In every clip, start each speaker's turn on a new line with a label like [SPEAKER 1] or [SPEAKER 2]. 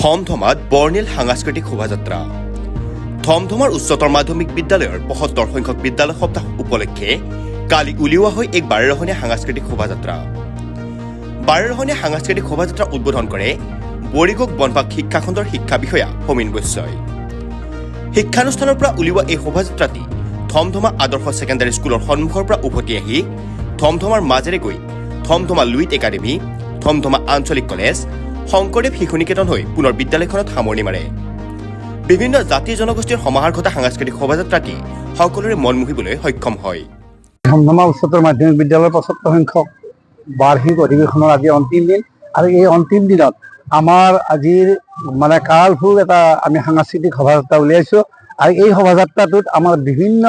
[SPEAKER 1] ধমধমাত বৰ্ণিল সাংস্কৃতিক শোভাযাত্ৰা। ধমধমাৰ উচ্চতৰ মাধ্যমিক বিদ্যালয়ৰ ৭৫ সংখ্যক বিদ্যালয় সপ্তাহ উপলক্ষে কালি উলিওৱা হয় এক ১২ ৰহণীয়া সাংস্কৃতিক শোভাযাত্ৰা। ১২ ৰহণীয়া সাংস্কৃতিক শোভাযাত্ৰা উদ্বোধন কৰে বৰিগোগ বনপাক শিক্ষাখণ্ডৰ শিক্ষা বিষয়া সমীন বৈশ্যই। শিক্ষানুষ্ঠানৰ পৰা উলিওৱা এই শোভাযাত্ৰাটি ধমধমা আদৰ্শ ছেকেণ্ডাৰী স্কুলৰ সন্মুখৰ পৰা উভতি আহি ধমধমাৰ মাজেৰে গৈ ধমধমা লুইট একাডেমী, ধমধমা আঞ্চলিক কলেজ, শংকৰদেৱ শিশু নিকেতন হৈ পুনৰ বিদ্যালয়খনত সামৰণি মাৰে। বিভিন্ন জাতি জনগোষ্ঠীৰ সমাহাৰ ঘটা সাংস্কৃতিক শোভাযাত্ৰাটি সকলোৰে মন মুহিবলৈ সক্ষম হয়।
[SPEAKER 2] ধমধমা উচ্চতৰ মাধ্যমিক বিদ্যালয়ৰ ৭৫ সংখ্যক বাৰ্ষিক অধিৱেশনৰ আজি অন্তিম দিন আৰু এই অন্তিম দিনত আমাৰ আজিৰ কালাৰফুল এটা আমি সাংস্কৃতিক শোভাযাত্ৰা উলিয়াইছোঁ আৰু এই শোভাযাত্ৰাটোত আমাৰ বিভিন্ন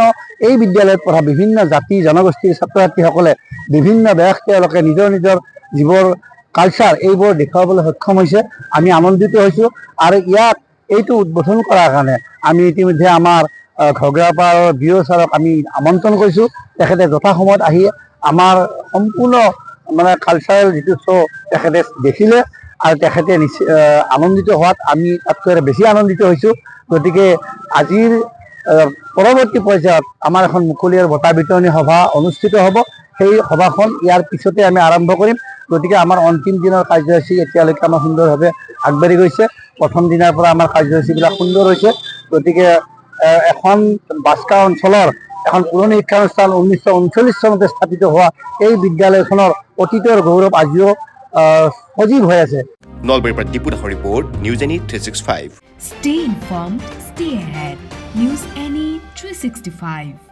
[SPEAKER 2] এই বিদ্যালয়ত পঢ়া বিভিন্ন জাতি জনগোষ্ঠীৰ ছাত্ৰ ছাত্ৰীসকলে বিভিন্ন বেশ তেওঁলোকে নিজৰ নিজৰ যিবোৰ কালচাৰ এইবোৰ দেখুৱাবলৈ সক্ষম হৈছে। আমি আনন্দিত হৈছোঁ আৰু ইয়াত এইটো উদ্বোধন কৰাৰ কাৰণে আমি ইতিমধ্যে আমাৰ ঘগ্ৰাপাৰৰ বিঅ' ছাৰক আমি আমন্ত্ৰণ কৰিছোঁ। তেখেতে যথাসময়ত আহি আমাৰ সম্পূৰ্ণ কালচাৰেল যিটো শ্ব' তেখেতে দেখিলে আৰু তেখেতে আনন্দিত হোৱাত আমি তাতকৈ বেছি আনন্দিত হৈছোঁ। গতিকে আজিৰ পৰৱৰ্তী পৰ্যায়ত আমাৰ এখন মুকলিৰ বঁটা বিতৰণী সভা অনুষ্ঠিত হ'ব। সেই সভাখন ইয়াৰ পিছতে আমি আৰম্ভ কৰিম। গতিকে আমাৰ অন্তিম দিনৰ কাৰ্যসূচী এতিয়ালৈকে আমাৰ সুন্দৰভাৱে আগবাঢ়ি গৈছে। প্ৰথম দিনাৰ পৰা আমাৰ কাৰ্যসূচীবিলাক সুন্দৰ হৈছে। গতিকে এখন বাস্কা অঞ্চলৰ এখন পুৰণি শিক্ষানুষ্ঠান ১৯৩৯ চনতে স্থাপিত হোৱা এই বিদ্যালয়খনৰ অতীতৰ গৌৰৱ আজিও সজীৱ হৈ আছে।
[SPEAKER 1] নলবাৰীৰ পৰা দীপু দাসৰ report, news any 365।
[SPEAKER 3] Stay informed, stay ahead. News Any 365.